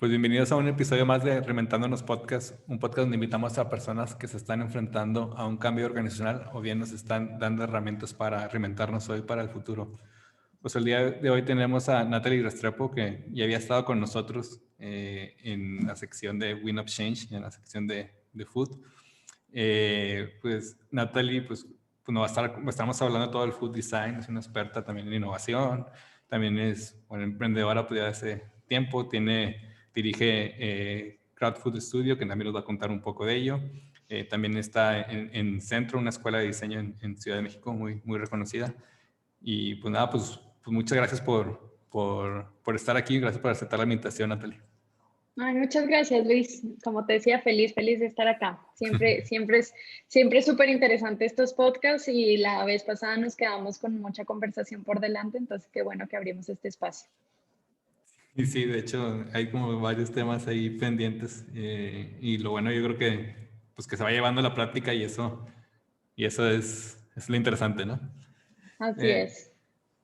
Pues bienvenidos a un episodio más de Reinventándonos Podcast, un podcast donde invitamos a personas que se están enfrentando a un cambio organizacional o bien nos están dando herramientas para reinventarnos hoy para el futuro. Pues el día de hoy tenemos a Natalie Restrepo, que ya había estado con nosotros en la sección de Win of Change, en la sección de Food. Pues Natalie, pues nos va a estar, estamos hablando de todo el food design, es una experta también en innovación, también es una emprendedora pues, ya hace tiempo, dirige Crowd Food Studio, que también nos va a contar un poco de ello. También está en Centro, una escuela de diseño en Ciudad de México muy reconocida. Y pues nada, pues muchas gracias por estar aquí, gracias por aceptar la invitación, Natalie. Ay, muchas gracias, Luis. Como te decía, feliz de estar acá. Siempre es súper interesante estos podcasts y la vez pasada nos quedamos con mucha conversación por delante, entonces qué bueno que abrimos este espacio. Y sí, de hecho, hay como varios temas ahí pendientes y lo bueno yo creo que pues que se va llevando la práctica y eso es lo interesante, ¿no? Así Eh, es.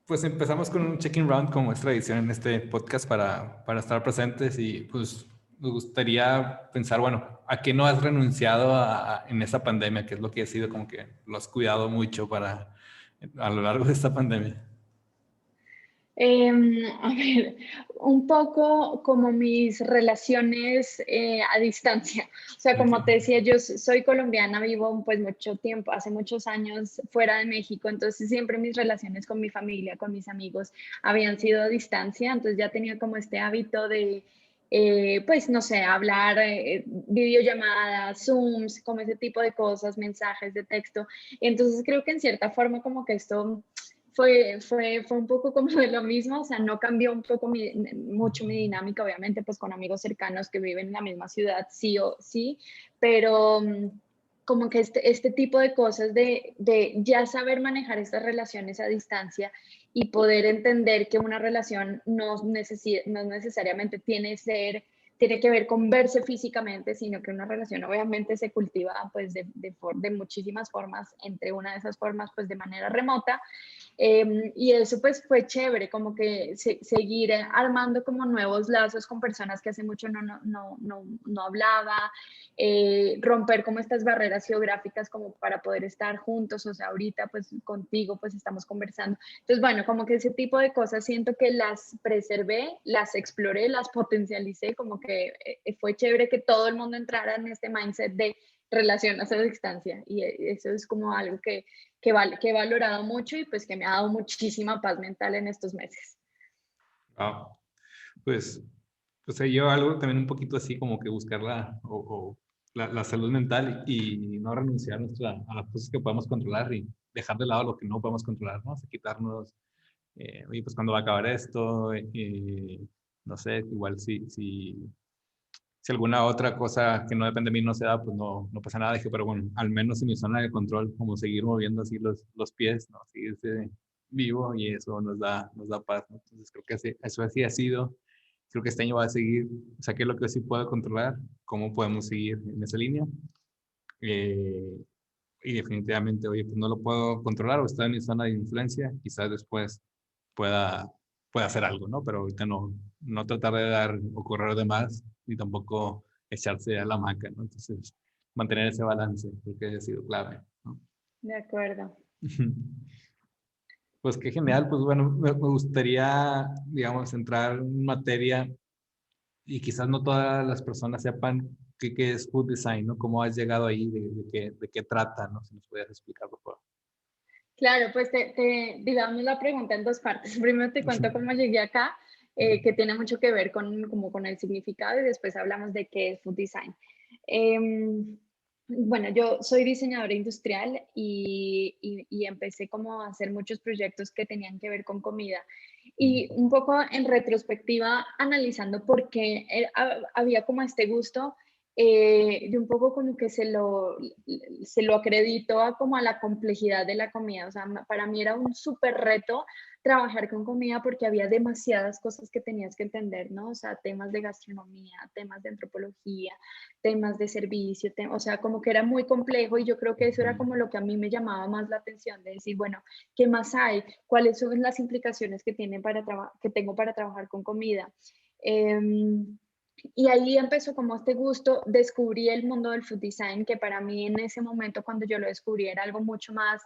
pues empezamos con un check-in round como es tradición en este podcast para estar presentes y pues me gustaría pensar, bueno, ¿a qué no has renunciado en esta pandemia? ¿Qué es lo que ha sido como que lo has cuidado mucho a lo largo de esta pandemia? A ver, un poco como mis relaciones a distancia. O sea, Ok. como te decía, yo soy colombiana, vivo pues mucho tiempo, hace muchos años fuera de México, entonces siempre mis relaciones con mi familia, con mis amigos, habían sido a distancia, entonces ya tenía como este hábito de, pues no sé, hablar, videollamadas, Zooms, como ese tipo de cosas, mensajes de texto. Entonces creo que en cierta forma como que esto fue un poco como de lo mismo, o sea, no cambió un poco mucho mi dinámica, obviamente, pues con amigos cercanos que viven en la misma ciudad, sí o sí, pero como que este tipo de cosas de ya saber manejar estas relaciones a distancia y poder entender que una relación no necesariamente tiene que ver con verse físicamente, sino que una relación obviamente se cultiva pues de muchísimas formas, entre una de esas formas pues de manera remota, y eso pues fue chévere, como que seguir armando como nuevos lazos con personas que hace mucho no hablaba, romper como estas barreras geográficas como para poder estar juntos, o sea, ahorita pues contigo pues estamos conversando. Entonces, bueno, como que ese tipo de cosas siento que las preservé, las exploré, las potencialicé, como que fue chévere que todo el mundo entrara en este mindset de relación a distancia y eso es como algo que he valorado mucho y pues que me ha dado muchísima paz mental en estos meses. Wow. Pues, pues yo algo también un poquito así como que buscar la salud mental y no renunciar a las cosas que podemos controlar y dejar de lado lo que no podemos controlar, ¿no? O sea, quitarnos, oye, pues cuándo va a acabar esto, no sé, igual si alguna otra cosa que no depende de mí no se da, pues no pasa nada, dije, pero bueno, al menos en mi zona de control, como seguir moviendo así los pies, ¿no? Seguirse vivo y eso nos da paz, ¿no? Entonces creo que eso así ha sido. Creo que este año va a seguir, o sea, qué es lo que sí puedo controlar, cómo podemos seguir en esa línea. Eh, y definitivamente, oye, pues no lo puedo controlar o está en mi zona de influencia, quizás después pueda, pueda hacer algo, ¿no? Pero ahorita no tratar de dar o correr de más, ni tampoco echarse a la hamaca, ¿no? Entonces, mantener ese balance, creo que ha sido clave, ¿no? De acuerdo. Pues qué genial, pues bueno, me gustaría, digamos, entrar en materia y quizás no todas las personas sepan qué es food design, ¿no? ¿Cómo has llegado ahí? ¿De qué trata, ¿no? Si nos pudieras explicar, por favor. Claro, pues digamos la pregunta en dos partes. Primero te cuento cómo llegué acá, que tiene mucho que ver como con el significado y después hablamos de qué es food design. Em, bueno, yo soy diseñadora industrial y empecé como a hacer muchos proyectos que tenían que ver con comida. Y un poco en retrospectiva, analizando por qué había como este gusto, de un poco como que se lo acredito como a la complejidad de la comida. O sea, para mí era un súper reto trabajar con comida porque había demasiadas cosas que tenías que entender, ¿no? O sea, temas de gastronomía, temas de antropología, temas de servicio, o sea, como que era muy complejo y yo creo que eso era como lo que a mí me llamaba más la atención, de decir, bueno, ¿qué más hay? ¿Cuáles son las implicaciones que tengo para trabajar con comida? Y ahí empezó como este gusto, descubrí el mundo del food design, que para mí en ese momento cuando yo lo descubrí era algo mucho más,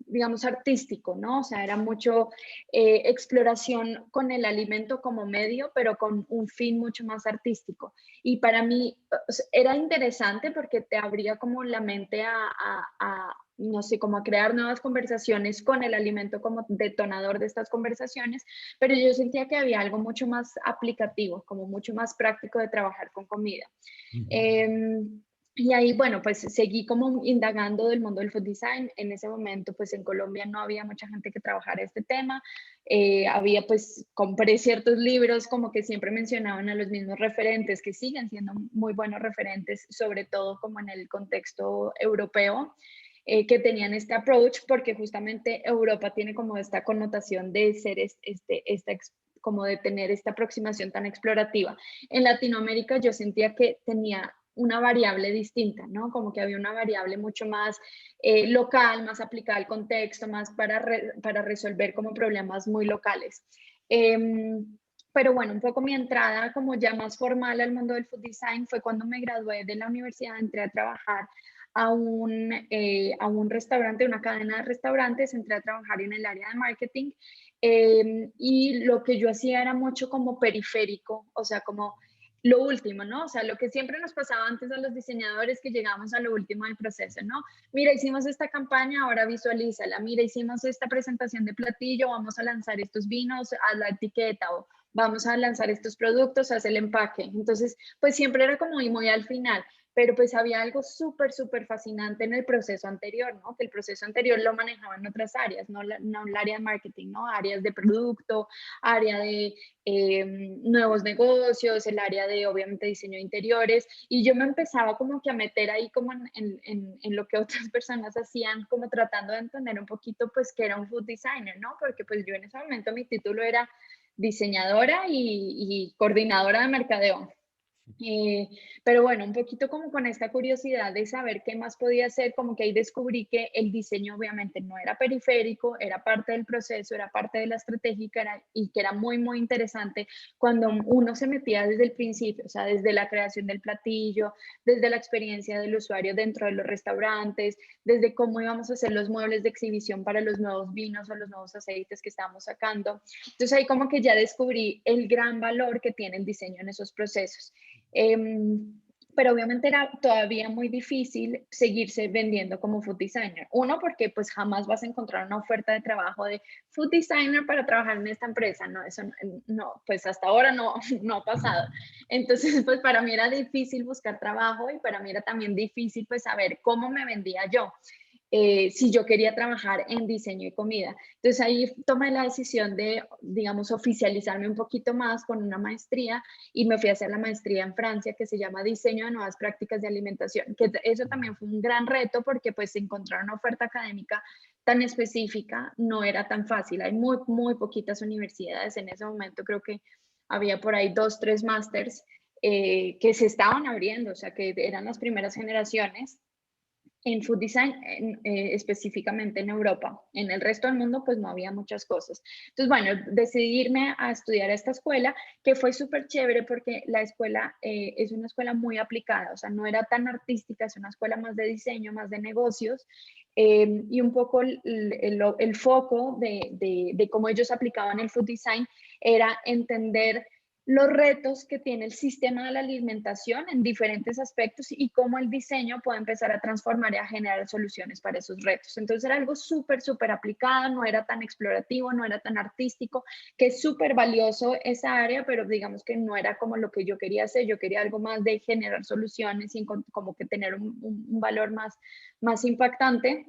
digamos, artístico, ¿no? O sea, era mucho exploración con el alimento como medio, pero con un fin mucho más artístico. Y para mí o sea, era interesante porque te abría como la mente no sé, como a crear nuevas conversaciones con el alimento como detonador de estas conversaciones, pero yo sentía que había algo mucho más aplicativo, como mucho más práctico de trabajar con comida. Ujú. Em, y ahí, bueno, pues seguí como indagando del mundo del food design. En ese momento, pues en Colombia no había mucha gente que trabajara este tema. Había, pues, compré ciertos libros como que siempre mencionaban a los mismos referentes, que siguen siendo muy buenos referentes, sobre todo como en el contexto europeo, que tenían este approach, porque justamente Europa tiene como esta connotación de ser como de tener esta aproximación tan explorativa. En Latinoamérica yo sentía que tenía una variable distinta, ¿no? Como que había una variable mucho más local, más aplicada al contexto, más para resolver como problemas muy locales. Pero bueno, un poco mi entrada como ya más formal al mundo del food design fue cuando me gradué de la universidad, entré a trabajar a un restaurante, una cadena de restaurantes, entré a trabajar en el área de marketing, y lo que yo hacía era mucho como periférico, o sea, como lo último, ¿no? O sea, lo que siempre nos pasaba antes a los diseñadores, que llegamos a lo último del proceso, ¿no? Mira, hicimos esta campaña, ahora visualízala. Mira, hicimos esta presentación de platillo, vamos a lanzar estos vinos, a la etiqueta, o vamos a lanzar estos productos, haz el empaque. Entonces, pues siempre era como muy al final, pero pues había algo súper, súper fascinante en el proceso anterior, ¿no? Que el proceso anterior lo manejaban otras áreas, no el área de marketing, ¿no? Áreas de producto, área de nuevos negocios, el área de obviamente diseño de interiores, y yo me empezaba como que a meter ahí como en lo que otras personas hacían, como tratando de entender un poquito pues que era un food designer, ¿no? Porque pues yo en ese momento mi título era diseñadora y coordinadora de mercadeo. Eh, pero bueno, un poquito como con esta curiosidad de saber qué más podía hacer, como que ahí descubrí que el diseño obviamente no era periférico, era parte del proceso, era parte de la estratégica y que era muy, muy interesante cuando uno se metía desde el principio, o sea, desde la creación del platillo, desde la experiencia del usuario dentro de los restaurantes, desde cómo íbamos a hacer los muebles de exhibición para los nuevos vinos o los nuevos aceites que estábamos sacando. Entonces ahí como que ya descubrí el gran valor que tiene el diseño en esos procesos. Em, pero obviamente era todavía muy difícil seguirse vendiendo como food designer. Uno, porque pues jamás vas a encontrar una oferta de trabajo de food designer para trabajar en esta empresa. No, eso no, pues hasta ahora no, no ha pasado. Entonces, pues para mí era difícil buscar trabajo y para mí era también difícil pues saber cómo me vendía yo. Si yo quería trabajar en diseño y comida. Entonces ahí tomé la decisión de, digamos, oficializarme un poquito más con una maestría y me fui a hacer la maestría en Francia que se llama Diseño de Nuevas Prácticas de Alimentación, que eso también fue un gran reto porque pues encontrar una oferta académica tan específica no era tan fácil. Hay muy, muy poquitas universidades en ese momento, creo que había por ahí 2, 3 másters que se estaban abriendo, o sea, que eran las primeras generaciones en food design, específicamente en Europa. En el resto del mundo, pues no había muchas cosas. Entonces, bueno, decidí irme a estudiar a esta escuela, que fue súper chévere porque la escuela es una escuela muy aplicada, o sea, no era tan artística, es una escuela más de diseño, más de negocios, y un poco el foco de cómo ellos aplicaban el food design era entender los retos que tiene el sistema de la alimentación en diferentes aspectos y cómo el diseño puede empezar a transformar y a generar soluciones para esos retos. Entonces era algo súper, súper aplicado, no era tan explorativo, no era tan artístico, que es súper valioso esa área, pero digamos que no era como lo que yo quería hacer, yo quería algo más de generar soluciones y como que tener un valor más impactante.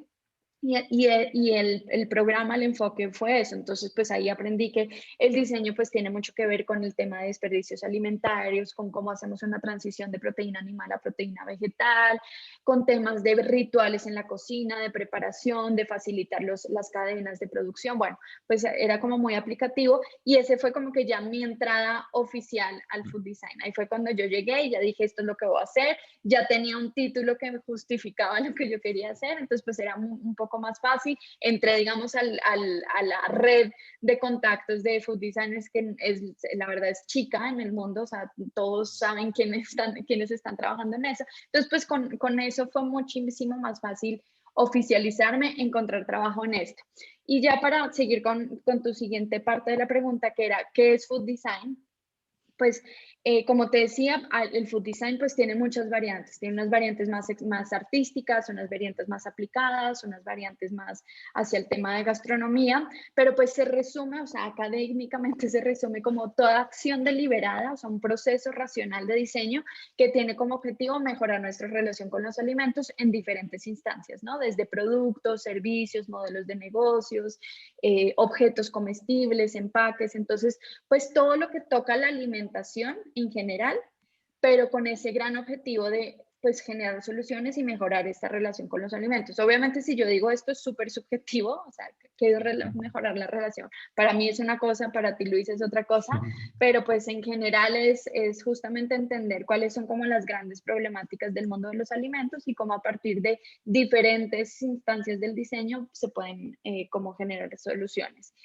Y el programa, el enfoque fue eso. Entonces, pues ahí aprendí que el diseño pues tiene mucho que ver con el tema de desperdicios alimentarios, con cómo hacemos una transición de proteína animal a proteína vegetal, con temas de rituales en la cocina, de preparación, de facilitar las cadenas de producción. Bueno, pues era como muy aplicativo y ese fue como que ya mi entrada oficial al food design. Ahí fue cuando yo llegué y ya dije, esto es lo que voy a hacer. Ya tenía un título que me justificaba lo que yo quería hacer, entonces pues era un poco poco más fácil. Entré, digamos, a la red de contactos de food designers que la verdad es chica en el mundo, o sea, todos saben quiénes están trabajando en eso. Entonces, pues con eso fue muchísimo más fácil oficializarme, encontrar trabajo en esto. Y ya para seguir con tu siguiente parte de la pregunta, que era, ¿qué es food design? Pues, como te decía, el food design pues tiene muchas variantes. Tiene unas variantes más artísticas, unas variantes más aplicadas, unas variantes más hacia el tema de gastronomía, pero pues se resume, o sea, académicamente se resume como toda acción deliberada, o sea, un proceso racional de diseño que tiene como objetivo mejorar nuestra relación con los alimentos en diferentes instancias, ¿no? Desde productos, servicios, modelos de negocios, objetos comestibles, empaques. Entonces, pues todo lo que toca la alimentación en general, pero con ese gran objetivo de pues generar soluciones y mejorar esta relación con los alimentos. Obviamente si yo digo esto es súper subjetivo, o sea, quiero mejorar la relación. Para mí es una cosa, para ti Luis es otra cosa, pero pues en general es justamente entender cuáles son como las grandes problemáticas del mundo de los alimentos y cómo a partir de diferentes instancias del diseño se pueden como generar soluciones.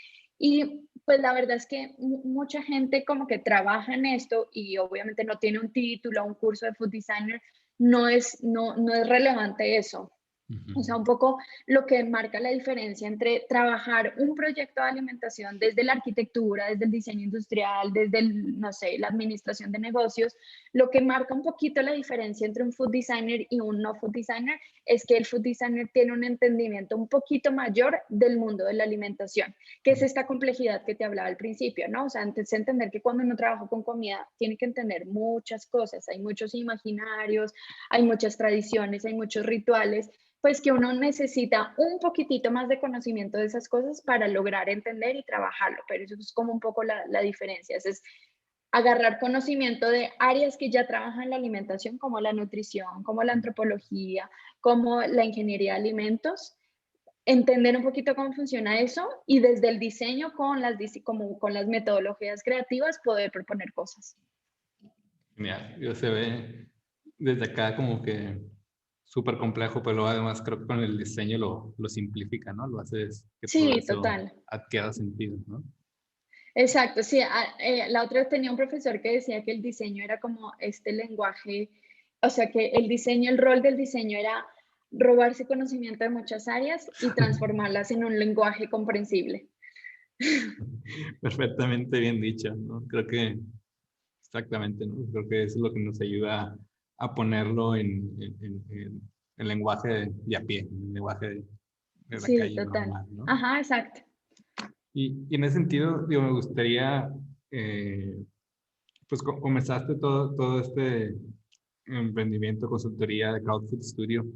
Y pues la verdad es que mucha gente como que trabaja en esto y obviamente no tiene un título, un curso de food designer, no es relevante eso. O sea, un poco lo que marca la diferencia entre trabajar un proyecto de alimentación desde la arquitectura, desde el diseño industrial, desde, no sé, la administración de negocios, lo que marca un poquito la diferencia entre un food designer y un no food designer es que el food designer tiene un entendimiento un poquito mayor del mundo de la alimentación, que es esta complejidad que te hablaba al principio, ¿no? O sea, antes de entender que cuando uno trabaja con comida tiene que entender muchas cosas, hay muchos imaginarios, hay muchas tradiciones, hay muchos rituales, pues que uno necesita un poquitito más de conocimiento de esas cosas para lograr entender y trabajarlo, pero eso es como un poco la diferencia, es agarrar conocimiento de áreas que ya trabajan en la alimentación, como la nutrición, como la antropología, como la ingeniería de alimentos, entender un poquito cómo funciona eso y desde el diseño como con las metodologías creativas poder proponer cosas. Genial, yo se ve desde acá como que súper complejo, pero además creo que con el diseño lo simplifica, ¿no? Lo haces que todo Sí, eso total. adquiera sentido, ¿no? Exacto, sí. La otra vez tenía un profesor que decía que el diseño era como este lenguaje, o sea, que el diseño, el rol del diseño era robarse conocimiento de muchas áreas y transformarlas en un lenguaje comprensible. Perfectamente bien dicho, ¿no? Creo que exactamente, ¿no? Creo que eso es lo que nos ayuda a ponerlo en lenguaje de a pie, en lenguaje de la Sí, calle total. normal, ¿no? Ajá, exacto. Y en ese sentido, digo, me gustaría, pues comenzaste todo este emprendimiento, consultoría de Crowd Food Studio,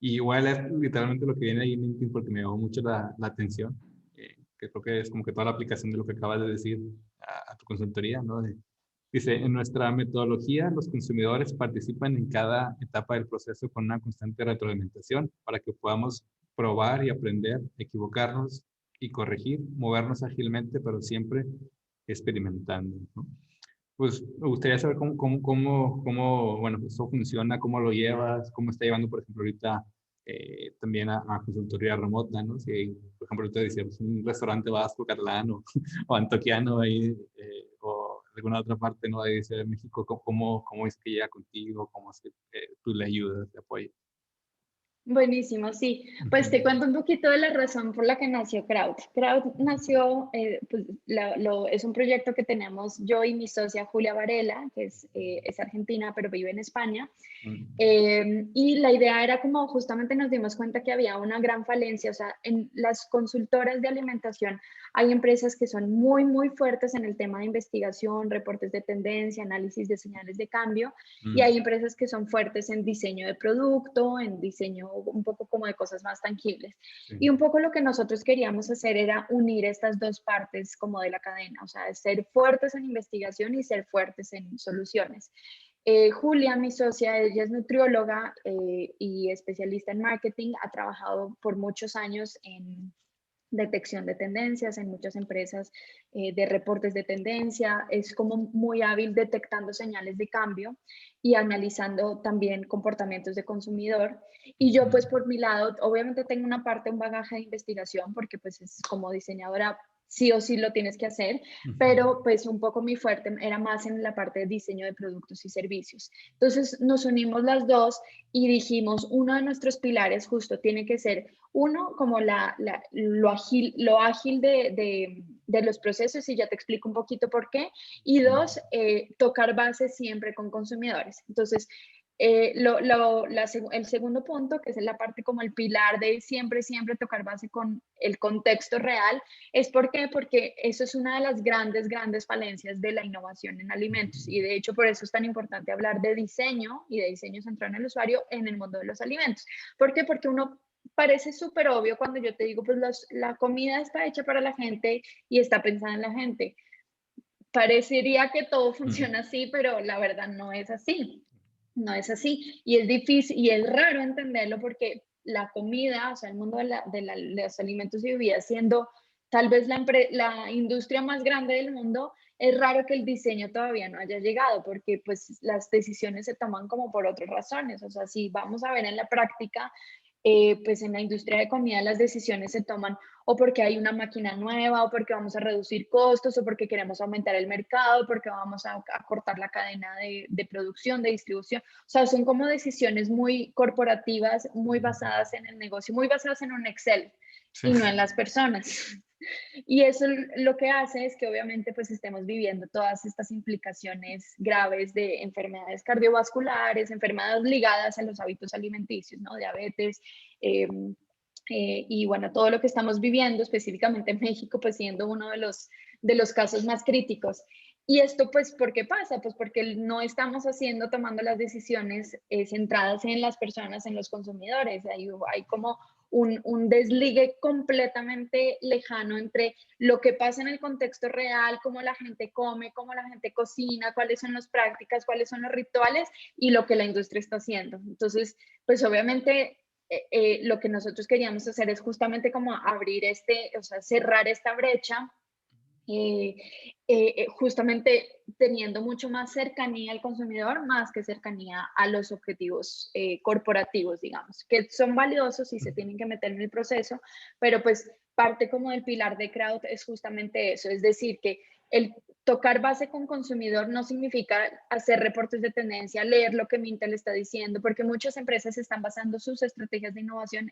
y igual es literalmente lo que viene ahí en LinkedIn porque me llamó mucho la atención, que creo que es como que toda la aplicación de lo que acabas de decir a tu consultoría, ¿no? Dice, en nuestra metodología, los consumidores participan en cada etapa del proceso con una constante retroalimentación para que podamos probar y aprender, equivocarnos y corregir, movernos ágilmente, pero siempre experimentando, ¿no? Pues me gustaría saber bueno, eso funciona, cómo lo llevas, cómo está llevando, por ejemplo, ahorita también a consultoría remota, ¿no? Si, por ejemplo, ahorita decíamos un restaurante vasco, catalán o antoquiano ahí, o alguna otra parte, ¿no? De Ciudad de México, ¿cómo es que llega contigo? ¿Cómo es que tú le ayudas, le apoyas? Buenísimo, sí. Pues te Ujú. cuento un poquito de la razón por la que nació Crowd. Crowd nació, pues, es un proyecto que tenemos yo y mi socia Julia Varela, que es argentina, pero vive en España. Y la idea era como justamente nos dimos cuenta que había una gran falencia, o sea, en las consultoras de alimentación hay empresas que son muy, muy fuertes en el tema de investigación, reportes de tendencia, análisis de señales de cambio, y hay empresas que son fuertes en diseño de producto, en diseño un poco como de cosas más tangibles. Sí. Y un poco lo que nosotros queríamos hacer era unir estas dos partes como de la cadena, o sea, ser fuertes en investigación y ser fuertes en soluciones. Julia, mi socia, ella es nutrióloga y especialista en marketing, ha trabajado por muchos años detección de tendencias en muchas empresas, de reportes de tendencia, es como muy hábil detectando señales de cambio y analizando también comportamientos de consumidor. Y yo pues por mi lado, obviamente tengo una parte, un bagaje de investigación, porque pues es como diseñadora, sí o sí lo tienes que hacer, pero pues un poco mi fuerte era más en la parte de diseño de productos y servicios. Entonces nos unimos las dos y dijimos, uno de nuestros pilares justo tiene que ser, uno, como lo ágil de los procesos, y ya te explico un poquito por qué, y dos, tocar base siempre con consumidores. Entonces, el segundo punto, que es la parte como el pilar de siempre, siempre tocar base con el contexto real, es ¿por qué? Porque eso es una de las grandes, grandes falencias de la innovación en alimentos, y de hecho por eso es tan importante hablar de diseño y de diseño centrado en el usuario en el mundo de los alimentos. ¿Por qué? Porque uno parece súper obvio cuando yo te digo, pues la comida está hecha para la gente y está pensada en la gente. Parecería que todo funciona así, pero la verdad no es así. No es así. Y es difícil y es raro entenderlo porque la comida, o sea, el mundo de los alimentos y bebidas, siendo tal vez la industria más grande del mundo, es raro que el diseño todavía no haya llegado porque pues las decisiones se toman como por otras razones. O sea, si vamos a ver en la práctica, pues en la industria de comida las decisiones se toman o porque hay una máquina nueva, o porque vamos a reducir costos, o porque queremos aumentar el mercado, porque vamos a cortar la cadena de producción, de distribución. O sea, son como decisiones muy corporativas, muy basadas en el negocio, muy basadas en un Excel Sí. y no en las personas. Y eso lo que hace es que obviamente pues estemos viviendo todas estas implicaciones graves de enfermedades cardiovasculares, enfermedades ligadas a los hábitos alimenticios, ¿no? Diabetes, y bueno, todo lo que estamos viviendo, específicamente en México, pues siendo uno de los casos más críticos. Y esto, pues, ¿por qué pasa? Pues porque no estamos tomando las decisiones centradas en las personas, en los consumidores. Hay como un desligue completamente lejano entre lo que pasa en el contexto real, cómo la gente come, cómo la gente cocina, cuáles son las prácticas, cuáles son los rituales y lo que la industria está haciendo. Entonces, pues obviamente lo que nosotros queríamos hacer es justamente como abrir o sea, cerrar esta brecha, justamente teniendo mucho más cercanía al consumidor, más que cercanía a los objetivos corporativos, digamos, que son valiosos y se tienen que meter en el proceso, pero pues parte como del pilar de Crowd es justamente eso, es decir, que el tocar base con consumidor no significa hacer reportes de tendencia, leer lo que Mintel está diciendo, porque muchas empresas están basando sus estrategias de innovación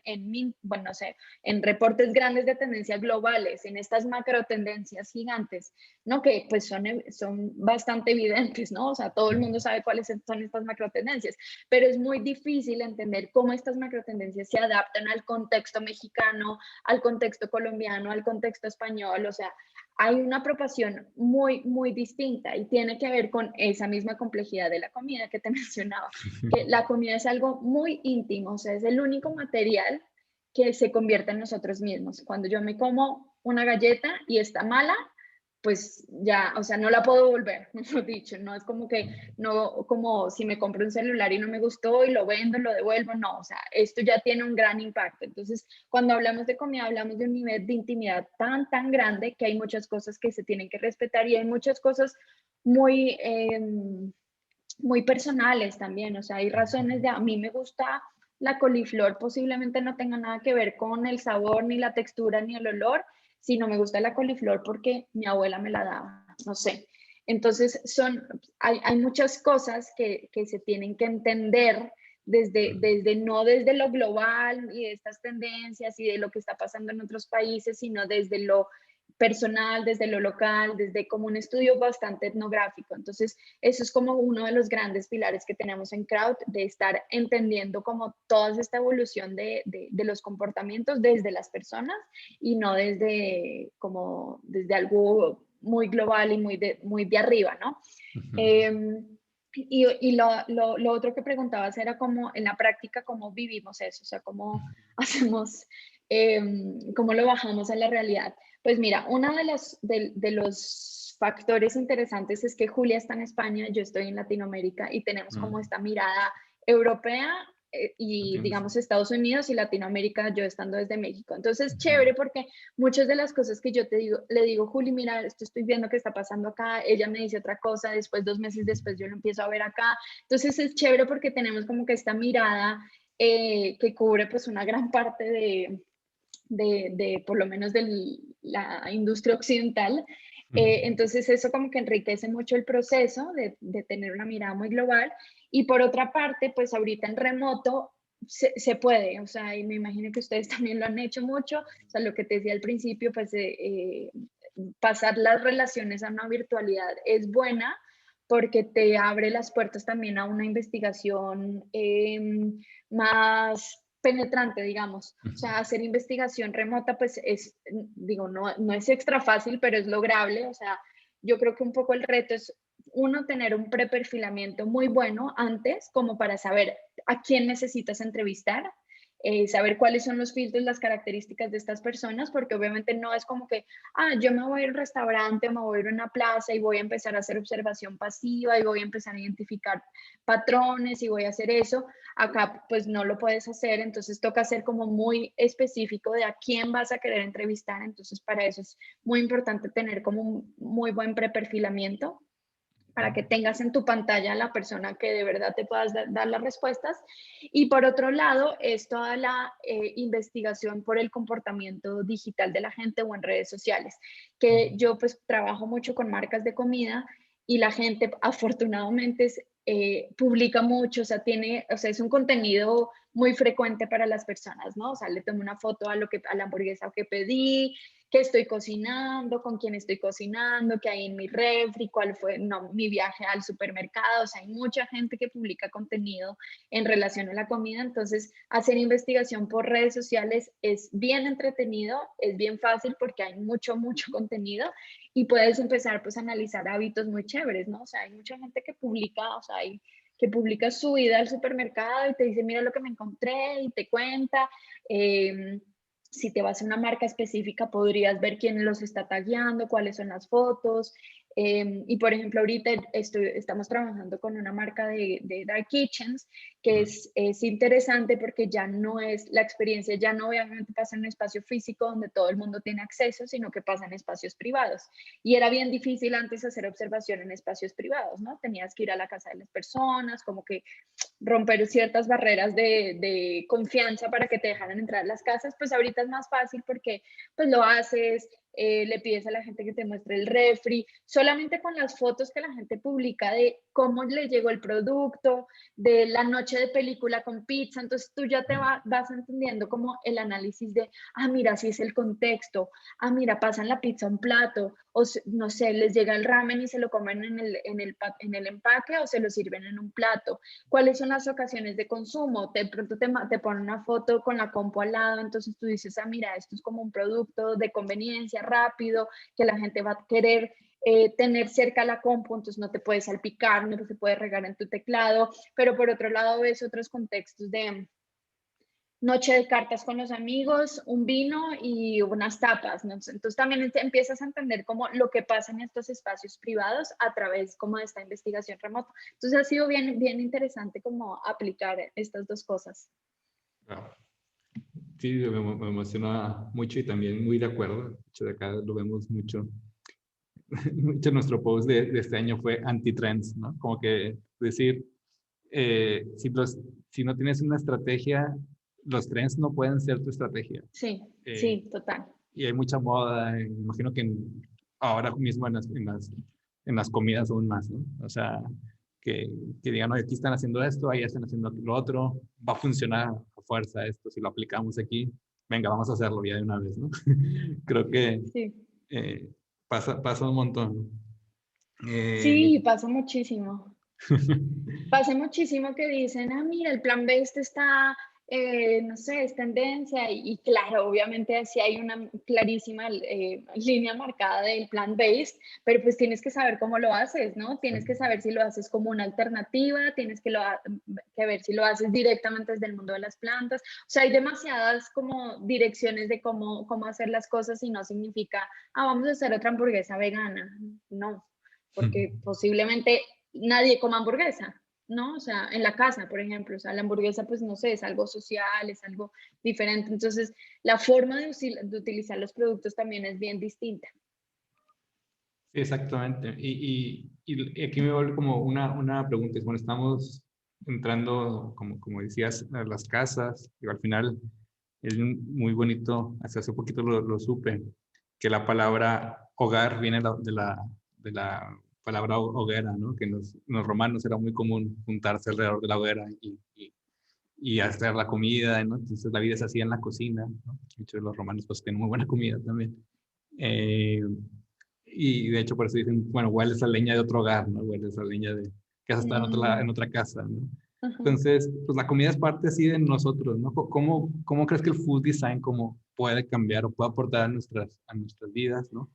bueno, no sé, en reportes grandes de tendencias globales, en estas macro tendencias gigantes, ¿no? Que pues son bastante evidentes, ¿no? O sea, todo el mundo sabe cuáles son estas macro tendencias, pero es muy difícil entender cómo estas macro tendencias se adaptan al contexto mexicano, al contexto colombiano, al contexto español, o sea, hay una proporción muy, muy distinta y tiene que ver con esa misma complejidad de la comida que te mencionaba, que la comida es algo muy íntimo, o sea, es el único material que se convierte en nosotros mismos. Cuando yo me como una galleta y está mala, pues ya, o sea, no la puedo volver, mejor dicho, no es como que, no, como si me compro un celular y no me gustó y lo vendo, lo devuelvo, no, o sea, esto ya tiene un gran impacto. Entonces, cuando hablamos de comida, hablamos de un nivel de intimidad tan, tan grande que hay muchas cosas que se tienen que respetar y hay muchas cosas muy, muy personales también, o sea, hay razones de a mí me gusta la coliflor, posiblemente no tenga nada que ver con el sabor, ni la textura, ni el olor, sino me gusta la coliflor porque mi abuela me la daba, no sé. Entonces, hay muchas cosas que se tienen que entender no desde lo global y de estas tendencias y de lo que está pasando en otros países, sino desde lo personal, desde lo local, desde como un estudio bastante etnográfico. Entonces, eso es como uno de los grandes pilares que tenemos en Crowd, de estar entendiendo como toda esta evolución de los comportamientos desde las personas y no desde algo muy global y muy de arriba, ¿no? Y lo otro que preguntabas era como en la práctica cómo vivimos eso, o sea, cómo hacemos, cómo lo bajamos a la realidad. Pues mira, uno de los factores interesantes es que Julia está en España, yo estoy en Latinoamérica y tenemos como esta mirada europea y entiendo. digamos Estados Unidos y Latinoamérica, yo estando desde México. Entonces, chévere porque muchas de las cosas que yo te digo, le digo, Juli, mira, esto estoy viendo que está pasando acá, ella me dice otra cosa, después 2 meses después yo lo empiezo a ver acá. Entonces es chévere porque tenemos como que esta mirada que cubre pues una gran parte de por lo menos de la industria occidental. Entonces eso como que enriquece mucho el proceso de tener una mirada muy global. Y por otra parte, pues ahorita en remoto se puede, o sea, y me imagino que ustedes también lo han hecho mucho, o sea, lo que te decía al principio, pues pasar las relaciones a una virtualidad es buena porque te abre las puertas también a una investigación más penetrante, digamos. O sea, hacer investigación remota, pues es, digo, no es extra fácil, pero es lograble. O sea, yo creo que un poco el reto es uno, tener un preperfilamiento muy bueno antes, como para saber a quién necesitas entrevistar, saber cuáles son los filtros, las características de estas personas, porque obviamente no es como que, yo me voy a ir a un restaurante, me voy a ir a una plaza y voy a empezar a hacer observación pasiva y voy a empezar a identificar patrones y voy a hacer eso. Acá pues no lo puedes hacer, entonces toca ser como muy específico de a quién vas a querer entrevistar, entonces para eso es muy importante tener como un muy buen preperfilamiento para que tengas en tu pantalla a la persona que de verdad te puedas dar las respuestas. Y por otro lado, es toda la investigación por el comportamiento digital de la gente o en redes sociales, que yo pues trabajo mucho con marcas de comida y la gente afortunadamente publica mucho, o sea, es un contenido muy frecuente para las personas, ¿no? O sea, le tomo una foto a la hamburguesa que pedí, qué estoy cocinando, con quién estoy cocinando, qué hay en mi refri, cuál fue mi viaje al supermercado. O sea, hay mucha gente que publica contenido en relación a la comida, entonces hacer investigación por redes sociales es bien entretenido, es bien fácil porque hay mucho contenido y puedes empezar pues a analizar hábitos muy chéveres, ¿no? O sea, hay mucha gente que publica, o sea, que publica su ida al supermercado y te dice, mira lo que me encontré y te cuenta. Si te vas a una marca específica, podrías ver quién los está tagueando, cuáles son las fotos. Y por ejemplo, ahorita estamos trabajando con una marca de Dark Kitchens que es interesante porque ya no es, la experiencia ya no obviamente pasa en un espacio físico donde todo el mundo tiene acceso, sino que pasa en espacios privados. Y era bien difícil antes hacer observación en espacios privados, ¿no? Tenías que ir a la casa de las personas, como que romper ciertas barreras de confianza para que te dejaran entrar a las casas, pues ahorita es más fácil porque pues lo haces, le pides a la gente que te muestre el refri, solamente con las fotos que la gente publica de cómo le llegó el producto, de la noche de película con pizza, entonces tú ya vas entendiendo como el análisis de, mira, así es el contexto, mira, pasan la pizza a un plato, o no sé, les llega el ramen y se lo comen en el empaque o se lo sirven en un plato. ¿Cuáles son las ocasiones de consumo? De pronto te ponen una foto con la compu al lado, entonces tú dices, mira, esto es como un producto de conveniencia, rápido, que la gente va a querer tener cerca la compu, entonces no te puedes salpicar, no se puede regar en tu teclado, pero por otro lado ves otros contextos de noche de cartas con los amigos, un vino y unas tapas, ¿no? Entonces también empiezas a entender como lo que pasa en estos espacios privados a través como de esta investigación remota. Entonces ha sido bien interesante como aplicar estas dos cosas. Wow. Sí, me emociona mucho y también muy de acuerdo. De hecho, de acá lo vemos mucho. Mucho nuestro post de este año fue anti-trends, ¿no? Como que decir, si no tienes una estrategia, los trends no pueden ser tu estrategia. Sí, Eh, sí, total. y hay mucha moda, me imagino que ahora mismo en las comidas aún más, ¿no? O sea, que digan, oye, aquí están haciendo esto, ahí están haciendo lo otro, va a funcionar a fuerza esto, si lo aplicamos aquí, venga, vamos a hacerlo ya de una vez, ¿no? Creo que Sí. eh, pasa un montón. Eh, Sí, pasa muchísimo. Pasa muchísimo que dicen, mira, el plan B este está, no sé, es tendencia y claro, obviamente sí hay una clarísima línea marcada del plan based, pero pues tienes que saber cómo lo haces, ¿no? Tienes que saber si lo haces como una alternativa, tienes que ver si lo haces directamente desde el mundo de las plantas. O sea, hay demasiadas como direcciones de cómo hacer las cosas y no significa, vamos a hacer otra hamburguesa vegana. No, porque posiblemente nadie coma hamburguesa. ¿no? O sea, en la casa, por ejemplo, o sea, la hamburguesa, pues no sé, es algo social, es algo diferente. Entonces, la forma de utilizar los productos también es bien distinta. Sí, exactamente. Y aquí me vuelve como una pregunta. Bueno, estamos entrando, como decías, a las casas, y al final es muy bonito, hasta hace poquito lo supe, que la palabra hogar viene de la palabra hoguera, ¿no? Que los romanos era muy común juntarse alrededor de la hoguera y hacer la comida, ¿no? Entonces la vida se hacía en la cocina, ¿no? Muchos de los romanos pues tienen muy buena comida también. Eh, y de hecho por eso dicen, bueno, huele a leña de otro hogar, ¿no? Huele a leña de que has estado en Mm, otra casa, ¿no? ajá. Entonces, pues la comida es parte así de nosotros, ¿no? ¿Cómo crees que el food design cómo puede cambiar o puede aportar a nuestras vidas, ¿no?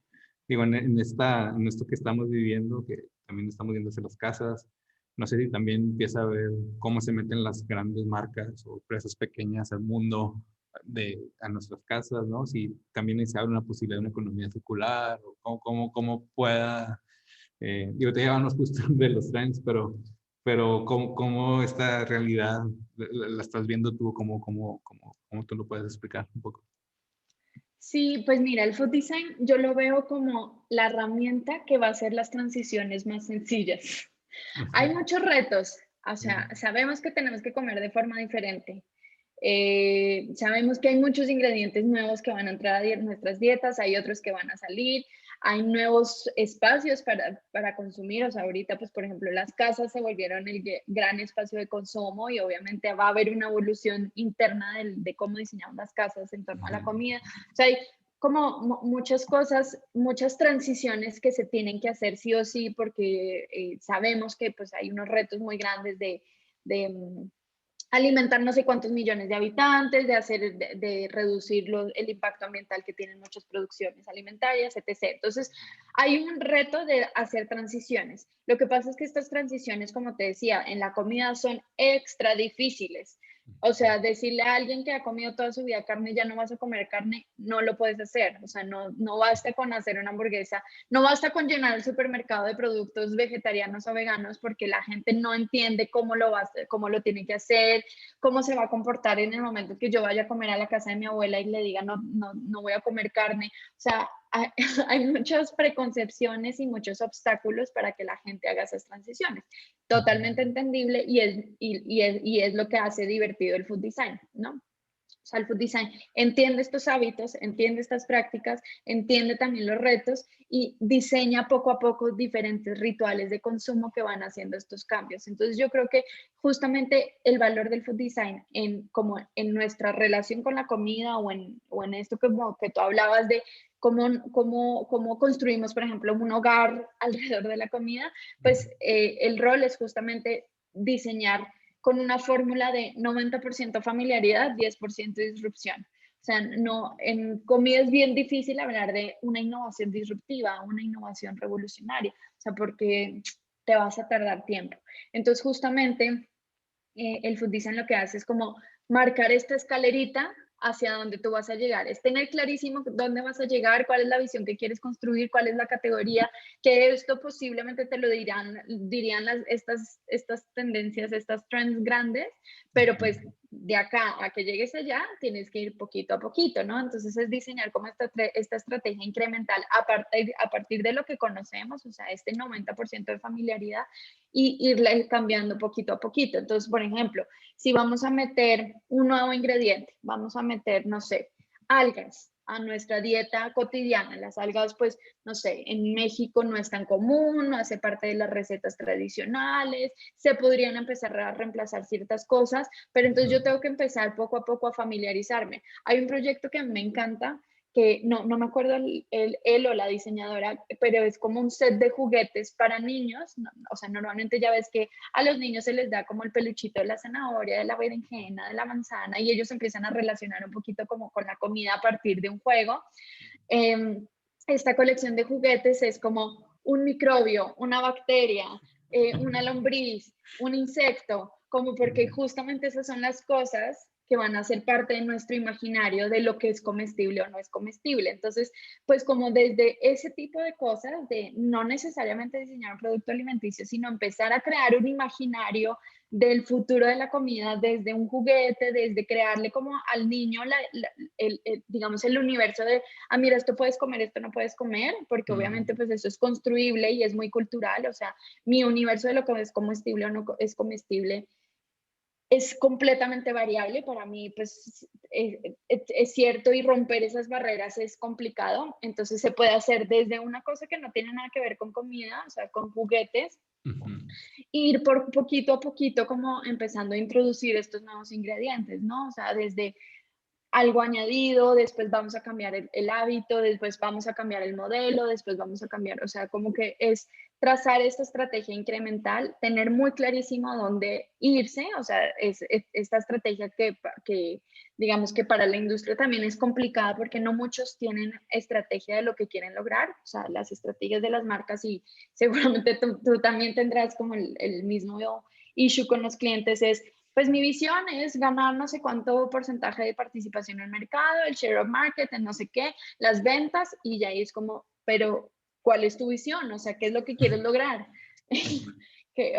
Digo, en esto que estamos viviendo, que también estamos viendo hacia las casas, no sé si también empieza a ver cómo se meten las grandes marcas o empresas pequeñas al mundo a nuestras casas, ¿no? Si también se abre una posibilidad de una economía circular o cómo pueda, digo, te llevamos justo de los trends, pero cómo esta realidad la estás viendo tú, cómo tú lo puedes explicar un poco. Sí, pues mira, el food design yo lo veo como la herramienta que va a hacer las transiciones más sencillas. Hay Ujú, muchos retos, o ujú, sea, sabemos que tenemos que comer de forma diferente. Sabemos que hay muchos ingredientes nuevos que van a entrar a nuestras dietas, hay otros que van a salir, hay nuevos espacios para consumir, o sea, ahorita, pues, por ejemplo, las casas se volvieron el gran espacio de consumo y obviamente va a haber una evolución interna de cómo diseñamos las casas en torno a la comida. O sea, hay como muchas cosas, muchas transiciones que se tienen que hacer sí o sí, porque sabemos que pues hay unos retos muy grandes de alimentar no sé cuántos millones de habitantes, de reducir el impacto ambiental que tienen muchas producciones alimentarias, etc. Entonces, hay un reto de hacer transiciones. Lo que pasa es que estas transiciones, como te decía, en la comida son extra difíciles. O sea, decirle a alguien que ha comido toda su vida carne, ya no vas a comer carne, no lo puedes hacer. O sea, no basta con hacer una hamburguesa, no basta con llenar el supermercado de productos vegetarianos o veganos porque la gente no entiende cómo lo tiene que hacer, cómo se va a comportar en el momento que yo vaya a comer a la casa de mi abuela y le diga no voy a comer carne. O sea, hay, hay muchas preconcepciones y muchos obstáculos para que la gente haga esas transiciones. Totalmente entendible y es lo que hace divertido el food design, ¿no? O sea, el food design entiende estos hábitos, entiende estas prácticas, entiende también los retos y diseña poco a poco diferentes rituales de consumo que van haciendo estos cambios. Entonces, yo creo que justamente el valor del food design como en nuestra relación con la comida o en esto como que tú hablabas de cómo construimos, por ejemplo, un hogar alrededor de la comida, pues el rol es justamente diseñar con una fórmula de 90% familiaridad, 10% disrupción. O sea, no, en comida es bien difícil hablar de una innovación disruptiva, una innovación revolucionaria, o sea, porque te vas a tardar tiempo. Entonces, justamente el food design lo que hace es como marcar esta escalerita hacia donde tú vas a llegar, es tener clarísimo dónde vas a llegar, cuál es la visión que quieres construir, cuál es la categoría, que esto posiblemente te lo dirían estas tendencias, estas trends grandes, pero pues de acá a que llegues allá tienes que ir poquito a poquito, ¿no? Entonces es diseñar como esta estrategia incremental a partir de lo que conocemos, o sea, este 90% de familiaridad y irla cambiando poquito a poquito. Entonces, por ejemplo, si vamos a meter un nuevo ingrediente, vamos a meter, no sé, algas a nuestra dieta cotidiana. Las algas, pues, no sé, en México no es tan común, no hace parte de las recetas tradicionales, se podrían empezar a reemplazar ciertas cosas, pero entonces yo tengo que empezar poco a poco a familiarizarme. Hay un proyecto que me encanta, que no me acuerdo él o la diseñadora, pero es como un set de juguetes para niños. O sea, normalmente ya ves que a los niños se les da como el peluchito de la zanahoria, de la berenjena, de la manzana, y ellos empiezan a relacionar un poquito como con la comida a partir de un juego. Eh, esta colección de juguetes es como un microbio, una bacteria, una lombriz, un insecto, como porque justamente esas son las cosas que van a ser parte de nuestro imaginario de lo que es comestible o no es comestible. Entonces, pues como desde ese tipo de cosas, de no necesariamente diseñar un producto alimenticio, sino empezar a crear un imaginario del futuro de la comida desde un juguete, desde crearle como al niño digamos, el universo de, ah, mira, esto puedes comer, esto no puedes comer, porque obviamente pues eso es construible y es muy cultural, o sea, mi universo de lo que es comestible o no es comestible es completamente variable. Para mí, pues, es cierto, y romper esas barreras es complicado. Entonces, se puede hacer desde una cosa que no tiene nada que ver con comida, o sea, con juguetes, Ujú. ir por poquito a poquito como empezando a introducir estos nuevos ingredientes, ¿no? O sea, desde algo añadido, después vamos a cambiar el hábito, después vamos a cambiar el modelo, después vamos a cambiar, o sea, como que es trazar esta estrategia incremental, tener muy clarísimo dónde irse, o sea, es esta estrategia que, digamos que para la industria también es complicada porque no muchos tienen estrategia de lo que quieren lograr, o sea, las estrategias de las marcas, y seguramente tú también tendrás como el mismo issue con los clientes, es pues mi visión es ganar no sé cuánto porcentaje de participación en el mercado, el share of market, en no sé qué, las ventas, y ya ahí es como, pero ¿cuál es tu visión? O sea, ¿qué es lo que quieres lograr?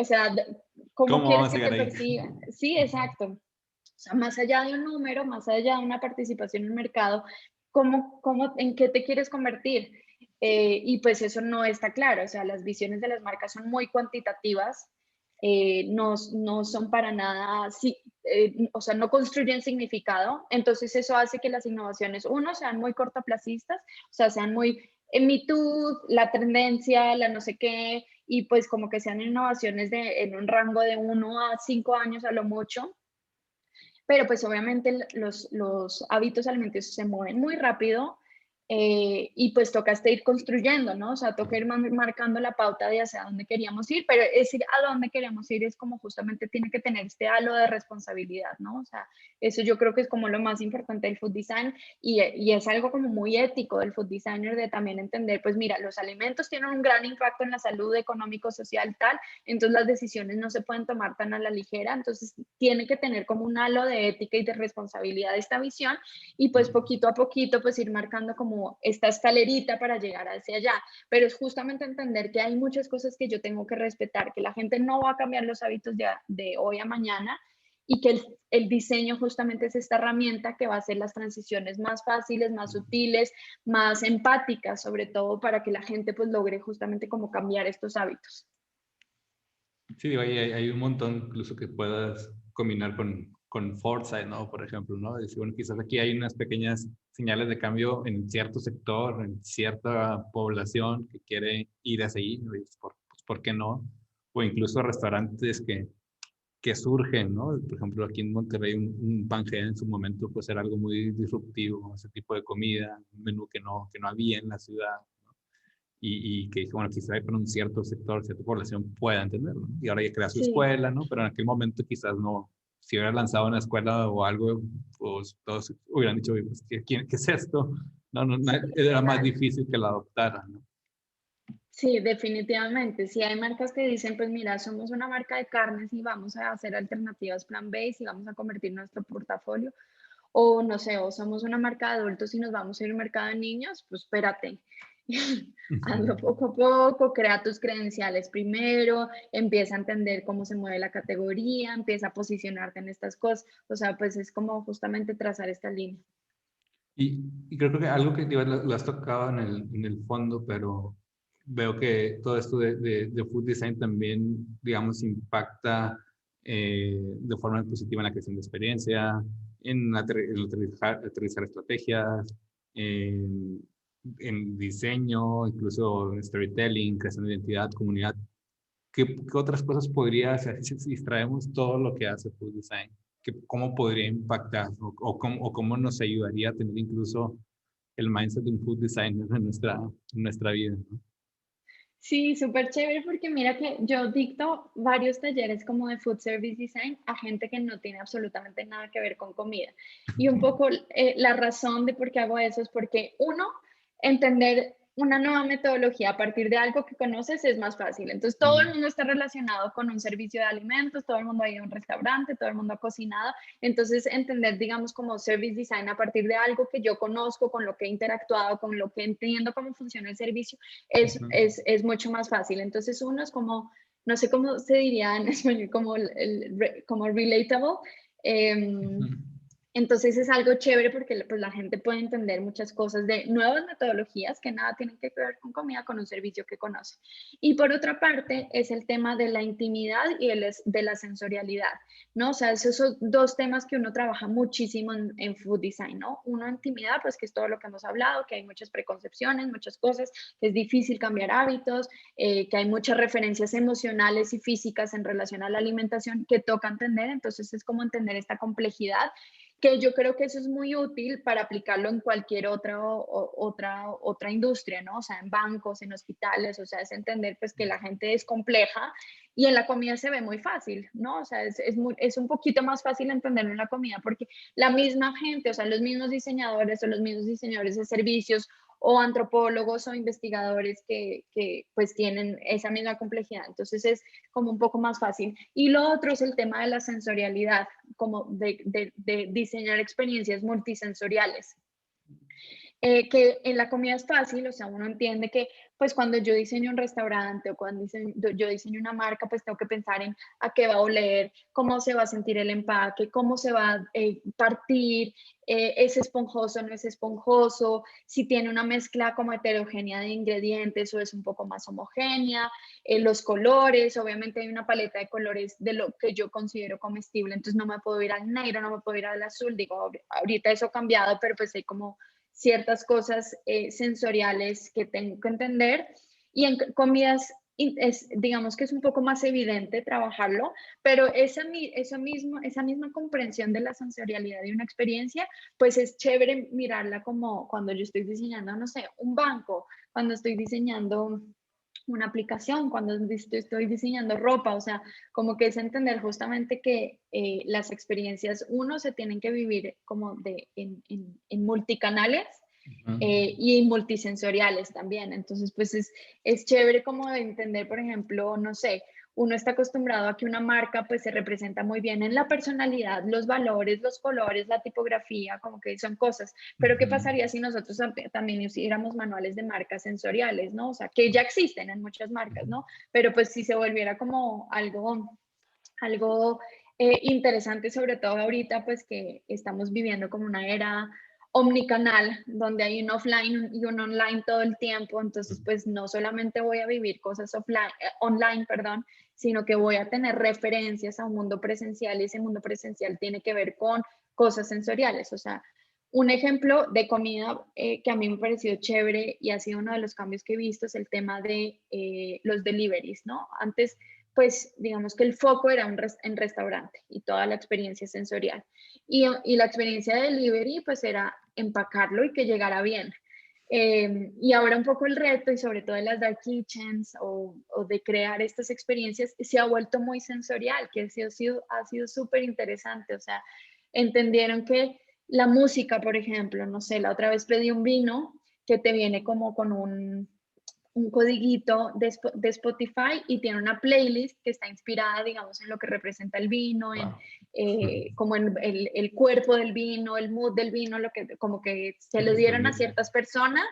O sea, ¿cómo ¿Cómo quieres vamos a que te llegar ahí? persigan? Sí, exacto. O sea, más allá de un número, más allá de una participación en el mercado, en qué te quieres convertir? Y pues eso no está claro, o sea, las visiones de las marcas son muy cuantitativas, no son para nada, sí, o sea, no construyen significado. Entonces eso hace que las innovaciones, uno, sean muy cortoplacistas, o sea, sean muy en Me Too, la tendencia, la no sé qué, y pues como que sean innovaciones en un rango de 1 a 5 años a lo mucho. Pero pues obviamente los hábitos alimenticios se mueven muy rápido, y pues toca ir construyendo, ¿no? O sea, toca ir marcando la pauta de hacia dónde queríamos ir, pero es ir a dónde queremos ir es como justamente tiene que tener este halo de responsabilidad, ¿no? O sea, eso yo creo que es como lo más importante del food design, y es algo como muy ético del food designer, de también entender, pues mira, los alimentos tienen un gran impacto en la salud económico, social, tal, entonces las decisiones no se pueden tomar tan a la ligera, entonces tiene que tener como un halo de ética y de responsabilidad de esta visión, y pues poquito a poquito pues ir marcando como esta escalerita para llegar hacia allá, pero es justamente entender que hay muchas cosas que yo tengo que respetar, que la gente no va a cambiar los hábitos de hoy a mañana, y que el diseño justamente es esta herramienta que va a hacer las transiciones más fáciles, más sutiles, más empáticas, sobre todo para que la gente pues logre justamente como cambiar estos hábitos. Sí, digo, hay un montón incluso que puedas combinar con Foresight, ¿no? Por ejemplo, ¿no? Decir, bueno, quizás aquí hay unas pequeñas señales de cambio en cierto sector, en cierta población que quiere ir hacia ahí, ¿no? Y pues, ¿por qué no? O incluso restaurantes que surgen, ¿no? Por ejemplo, aquí en Monterrey, un Pangea en su momento puede ser algo muy disruptivo, ese tipo de comida, un menú que no había en la ciudad, y que, bueno, quizá para un cierto sector, cierta población pueda entenderlo, ¿no? Y ahora ya crea su Sí. escuela, ¿no? Pero en aquel momento quizás no, si hubiera lanzado una escuela o algo, pues todos hubieran dicho, "Oye, pues, ¿qué es esto?" No, no, Sí, era más total. difícil que la adoptaran, ¿no? Sí, definitivamente. Sí, hay marcas que dicen, pues mira, somos una marca de carnes y vamos a hacer alternativas plant-based y vamos a convertir nuestro portafolio. O no sé, o somos una marca de adultos y nos vamos a ir al mercado de niños, pues espérate. Hazlo Ujú. poco a poco, crea tus credenciales primero, empieza a entender cómo se mueve la categoría, empieza a posicionarte en estas cosas. O sea, pues es como justamente trazar esta línea. Y creo que algo que digo, lo has tocado en el fondo, pero veo que todo esto de food design también, digamos, impacta de forma positiva en la creación de experiencia, en aterrizar estrategias, en, en diseño, incluso en storytelling, creación de identidad, comunidad. ¿Qué otras cosas podría hacer si extraemos todo lo que hace food design? ¿Cómo podría impactar o cómo nos ayudaría a tener incluso el mindset de un food designer en nuestra vida, ¿no? Sí, súper chévere porque mira que yo dicto varios talleres como de food service design a gente que no tiene absolutamente nada que ver con comida. Y un poco la razón de por qué hago eso es porque, uno, entender una nueva metodología a partir de algo que conoces es más fácil. Entonces, todo el mundo está relacionado con un servicio de alimentos, todo el mundo ha ido a un restaurante, todo el mundo ha cocinado. Entonces, entender, digamos, como service design a partir de algo que yo conozco, con lo que he interactuado, con lo que entiendo cómo funciona el servicio, es mucho más fácil. Entonces, uno es como, no sé cómo se diría en español, como relatable. Entonces es algo chévere porque pues, la gente puede entender muchas cosas de nuevas metodologías que nada tienen que ver con comida, con un servicio que conoce. Y por otra parte es el tema de la intimidad y de la sensorialidad, ¿no? O sea, esos son dos temas que uno trabaja muchísimo en food design, ¿no? Uno, intimidad, pues que es todo lo que hemos hablado, que hay muchas preconcepciones, muchas cosas, que es difícil cambiar hábitos, que hay muchas referencias emocionales y físicas en relación a la alimentación que toca entender. Entonces es como entender esta complejidad, que yo creo que eso es muy útil para aplicarlo en cualquier otra industria, ¿no? O sea, en bancos, en hospitales, o sea, es entender pues que la gente es compleja y en la comida se ve muy fácil, ¿no? O sea, es un poquito más fácil entenderlo en la comida porque la misma gente, o sea, los mismos diseñadores o los mismos diseñadores de servicios o antropólogos o investigadores que pues tienen esa misma complejidad. Entonces es como un poco más fácil. Y lo otro es el tema de la sensorialidad, como de diseñar experiencias multisensoriales. Que en la comida es fácil, o sea, uno entiende que pues cuando yo diseño un restaurante o cuando yo diseño una marca, pues tengo que pensar en a qué va a oler, cómo se va a sentir el empaque, cómo se va a partir, es esponjoso, no es esponjoso, si tiene una mezcla como heterogénea de ingredientes o es un poco más homogénea, los colores, obviamente hay una paleta de colores de lo que yo considero comestible, entonces no me puedo ir al negro, no me puedo ir al azul, digo, ahorita eso ha cambiado, pero pues hay como ciertas cosas sensoriales que tengo que entender. Y en comidas, digamos que es un poco más evidente trabajarlo, pero esa misma comprensión de la sensorialidad de una experiencia, pues es chévere mirarla como cuando yo estoy diseñando, no sé, un banco, cuando estoy diseñando una aplicación, cuando estoy diseñando ropa, o sea, como que es entender justamente que las experiencias, uno, se tienen que vivir como en multicanales y multisensoriales también. Entonces, pues es chévere como de entender, por ejemplo, no sé, uno está acostumbrado a que una marca pues se representa muy bien en la personalidad, los valores, los colores, la tipografía, como que son cosas. Pero ¿qué pasaría si nosotros también hiciéramos manuales de marcas sensoriales, ¿no? O sea, que ya existen en muchas marcas, ¿no? Pero pues si se volviera como algo interesante, sobre todo ahorita, pues que estamos viviendo como una era omnicanal, donde hay un offline y un online todo el tiempo, entonces pues no solamente voy a vivir cosas online, perdón, sino que voy a tener referencias a un mundo presencial y ese mundo presencial tiene que ver con cosas sensoriales, o sea, un ejemplo de comida que a mí me pareció chévere y ha sido uno de los cambios que he visto es el tema de los deliveries, ¿no? Antes pues digamos que el foco era en restaurante y toda la experiencia sensorial. Y la experiencia de delivery pues era empacarlo y que llegara bien. Y ahora un poco el reto y sobre todo en las dark kitchens o de crear estas experiencias se ha vuelto muy sensorial, que ha sido súper interesante. O sea, entendieron que la música, por ejemplo, no sé, la otra vez pedí un vino que te viene como con un codiguito de Spotify y tiene una playlist que está inspirada, digamos, en lo que representa el vino, en Wow. como en el cuerpo del vino, el mood del vino, lo que como que se lo dieron a ciertas personas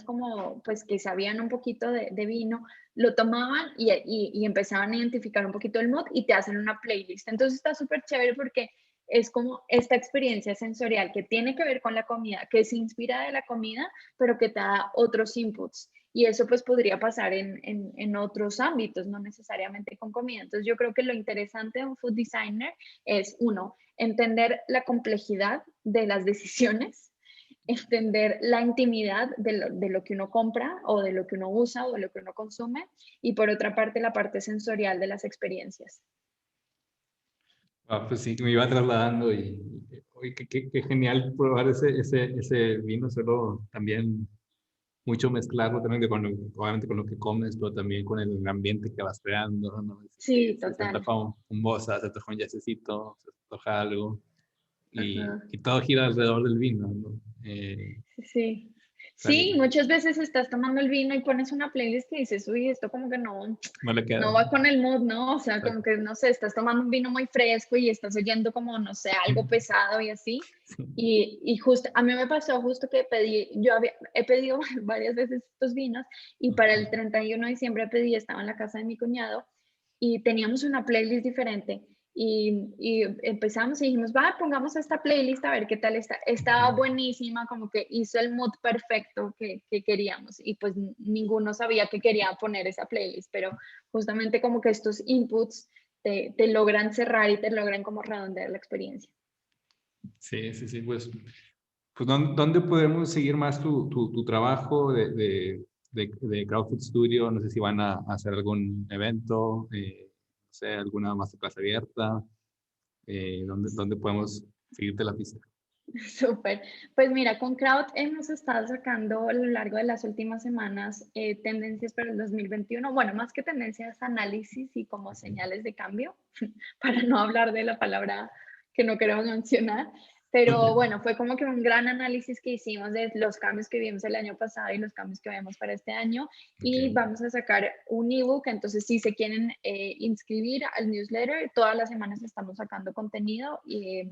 como pues que sabían un poquito de vino, lo tomaban y empezaban a identificar un poquito el mood y te hacen una playlist. Entonces está súper chévere porque es como esta experiencia sensorial que tiene que ver con la comida, que se inspira de la comida, pero que te da otros inputs. Y eso pues podría pasar en otros ámbitos, no necesariamente con comida. Entonces yo creo que lo interesante de un food designer es, uno, entender la complejidad de las decisiones, entender la intimidad de lo que uno compra o de lo que uno usa o de lo que uno consume, y por otra parte la parte sensorial de las experiencias. Pues sí, me iba trasladando oye, qué genial probar ese vino, solo también mucho mezclarlo también obviamente con lo que comes, pero también con el ambiente que vas creando, ¿no? Sí, Se total. antoja un bosa, se antoja un yacecito, se antoja algo, Ajá. y todo gira alrededor del vino, ¿no? Sí. Sí, muchas veces estás tomando el vino y pones una playlist y dices, uy, esto como que no, No le queda. no va con el mood, ¿no? O sea, como Exacto. que, no sé, estás tomando un vino muy fresco y estás oyendo como, no sé, algo pesado y así. Y justo, a mí me pasó justo que he pedido varias veces estos vinos y para el 31 de diciembre pedí, estaba en la casa de mi cuñado y teníamos una playlist diferente. Y empezamos y dijimos, va, pongamos esta playlist a ver qué tal está. Estaba buenísima, como que hizo el mood perfecto que queríamos. Y pues ninguno sabía que quería poner esa playlist, pero justamente como que estos inputs te logran cerrar y te logran como redondear la experiencia. Sí, sí, sí, pues ¿dónde podemos seguir más tu trabajo de CrowdFood Studio? No sé si van a hacer algún evento, no sé, alguna masterclass abierta, ¿dónde podemos seguirte la pista? Súper. Pues mira, con Crowd hemos estado sacando a lo largo de las últimas semanas tendencias para el 2021. Bueno, más que tendencias, análisis y como señales de cambio, para no hablar de la palabra que no queremos mencionar. Pero bueno, fue como que un gran análisis que hicimos de los cambios que vimos el año pasado y los cambios que vemos para este año. Y Ok. vamos a sacar un ebook. Entonces, si se quieren inscribir al newsletter, todas las semanas estamos sacando contenido y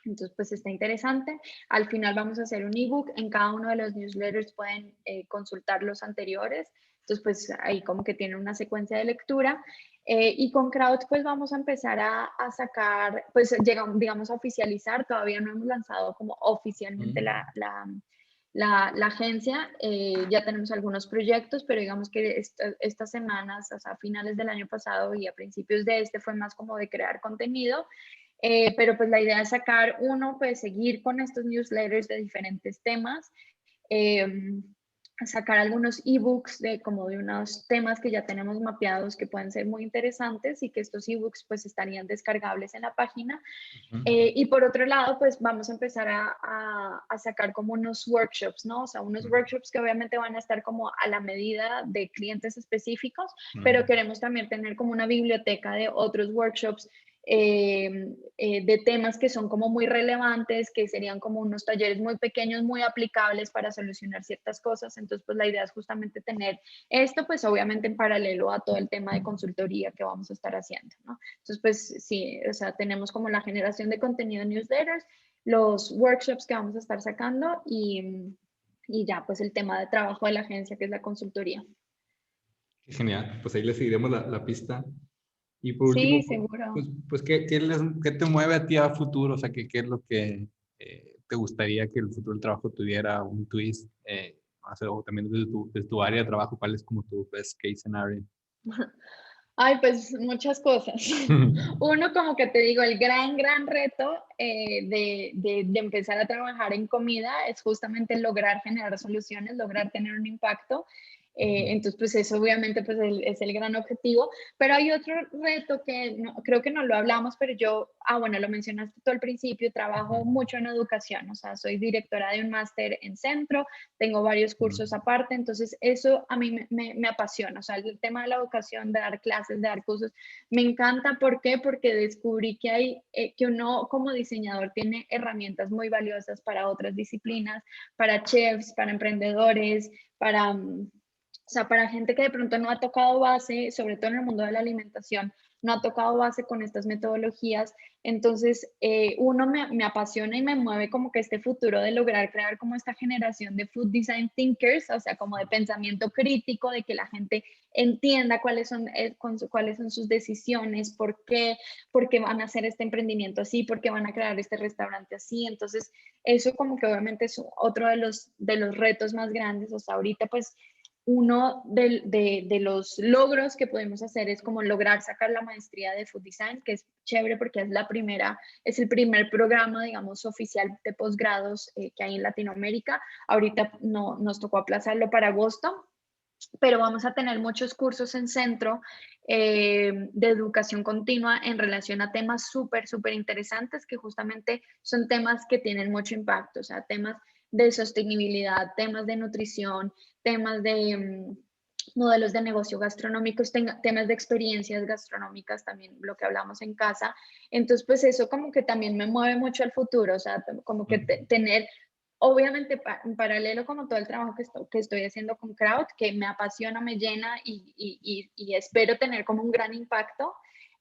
entonces, pues está interesante. Al final vamos a hacer un ebook. En cada uno de los newsletters pueden consultar los anteriores. Entonces, pues ahí como que tienen una secuencia de lectura. Y con Crowd, pues vamos a empezar a sacar, pues llegamos, digamos, a oficializar. Todavía no hemos lanzado como oficialmente la agencia. Ya tenemos algunos proyectos, pero digamos que estas semanas, o sea, a finales del año pasado y a principios de este, fue más como de crear contenido. Pero pues la idea es sacar uno, pues seguir con estos newsletters de diferentes temas, eh, sacar algunos ebooks de como de unos temas que ya tenemos mapeados que pueden ser muy interesantes y que estos ebooks pues estarían descargables en la página. Y por otro lado, pues vamos a empezar a sacar como unos workshops, ¿no? O sea, unos workshops que obviamente van a estar como a la medida de clientes específicos, pero queremos también tener como una biblioteca de otros workshops de temas que son como muy relevantes, que serían como unos talleres muy pequeños, muy aplicables para solucionar ciertas cosas. Entonces, pues la idea es justamente tener esto, pues obviamente en paralelo a todo el tema de consultoría que vamos a estar haciendo, ¿no? Entonces, pues sí, o sea, tenemos como la generación de contenido en newsletters, los workshops que vamos a estar sacando y ya, pues el tema de trabajo de la agencia, que es la consultoría. Qué genial, pues ahí le seguiremos la pista. Y por último, Sí, seguro. pues ¿qué te mueve a ti a futuro? O sea, ¿qué es lo que te gustaría que el futuro del trabajo tuviera un twist? O también desde tu área de trabajo, ¿cuál es como tu best case scenario? Ay, pues muchas cosas. Uno, como que te digo, el gran reto de empezar a trabajar en comida es justamente lograr generar soluciones, lograr tener un impacto. Entonces, pues eso obviamente pues es el gran objetivo, pero hay otro reto que creo que no lo hablamos, pero bueno, lo mencionaste tú al principio, trabajo mucho en educación, o sea, soy directora de un máster en centro, tengo varios cursos aparte, entonces eso a mí me apasiona, o sea, el tema de la educación, de dar clases, de dar cursos, me encanta. ¿Por qué? Porque descubrí que uno como diseñador tiene herramientas muy valiosas para otras disciplinas, para chefs, para emprendedores, o sea, para gente que de pronto no ha tocado base, sobre todo en el mundo de la alimentación, no ha tocado base con estas metodologías. Entonces, uno me apasiona y me mueve como que este futuro de lograr crear como esta generación de food design thinkers, o sea, como de pensamiento crítico, de que la gente entienda cuáles son sus decisiones, por qué van a hacer este emprendimiento así, por qué van a crear este restaurante así. Entonces, eso como que obviamente es otro de los retos más grandes. O sea, ahorita pues uno de los logros que podemos hacer es como lograr sacar la maestría de Food Design, que es chévere porque es el primer programa, digamos, oficial de posgrados que hay en Latinoamérica. Ahorita no, nos tocó aplazarlo para agosto, pero vamos a tener muchos cursos en centro de educación continua en relación a temas súper interesantes que justamente son temas que tienen mucho impacto, o sea, temas de sostenibilidad, temas de nutrición, temas de modelos de negocio gastronómicos, temas de experiencias gastronómicas, también lo que hablamos en casa. Entonces, pues eso como que también me mueve mucho al futuro, o sea, como que tener obviamente en paralelo como todo el trabajo que estoy haciendo con Crowd, que me apasiona, me llena y espero tener como un gran impacto.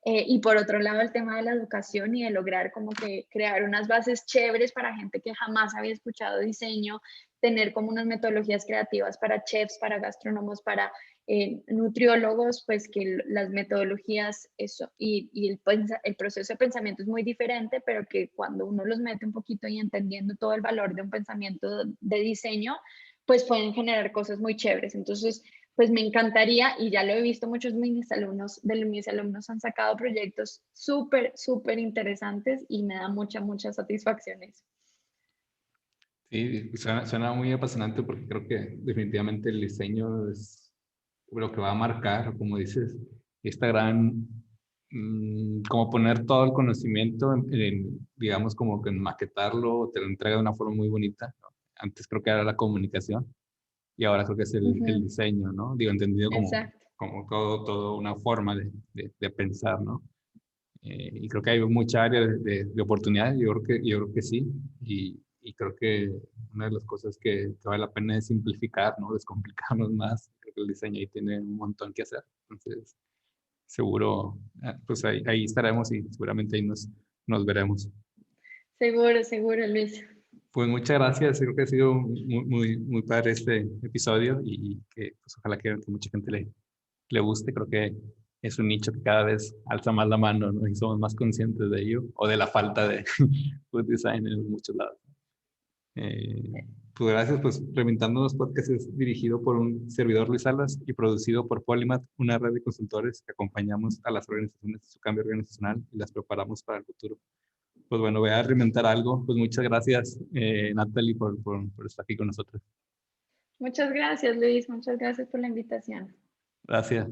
Y por otro lado, el tema de la educación y de lograr como que crear unas bases chéveres para gente que jamás había escuchado diseño, tener como unas metodologías creativas para chefs, para gastrónomos, para nutriólogos, pues que las metodologías eso, y el proceso de pensamiento es muy diferente, pero que cuando uno los mete un poquito y entendiendo todo el valor de un pensamiento de diseño, pues pueden generar cosas muy chéveres. Entonces, pues me encantaría, y ya lo he visto, muchos de mis alumnos han sacado proyectos súper, súper interesantes y me da muchas satisfacciones. Sí, suena muy apasionante porque creo que definitivamente el diseño es lo que va a marcar, como dices, esta gran, como poner todo el conocimiento, digamos, como que en maquetarlo, te lo entrega de una forma muy bonita, ¿no? Antes creo que era la comunicación y ahora creo que es el Ujú, diseño, ¿no? Digo, entendido exacto. como todo una forma de pensar, ¿no? Y creo que hay mucha área de oportunidades, yo creo que sí, y creo que una de las cosas que vale la pena es simplificar, ¿no? Descomplicarnos más. Creo que el diseño ahí tiene un montón que hacer. Entonces, seguro, pues ahí estaremos y seguramente ahí nos veremos. Seguro, Luis. Pues muchas gracias, creo que ha sido muy padre este episodio y que pues, ojalá que mucha gente le guste. Creo que es un nicho que cada vez alza más la mano, ¿no? Y somos más conscientes de ello o de la falta de food design en muchos lados. Eh, pues gracias, pues Reventándonos Podcast es dirigido por un servidor Luis Salas y producido por Polymath, una red de consultores que acompañamos a las organizaciones en su cambio organizacional y las preparamos para el futuro. Pues bueno, voy a reinventar algo. Pues muchas gracias, Natalie, por estar aquí con nosotros. Muchas gracias, Luis. Muchas gracias por la invitación. Gracias.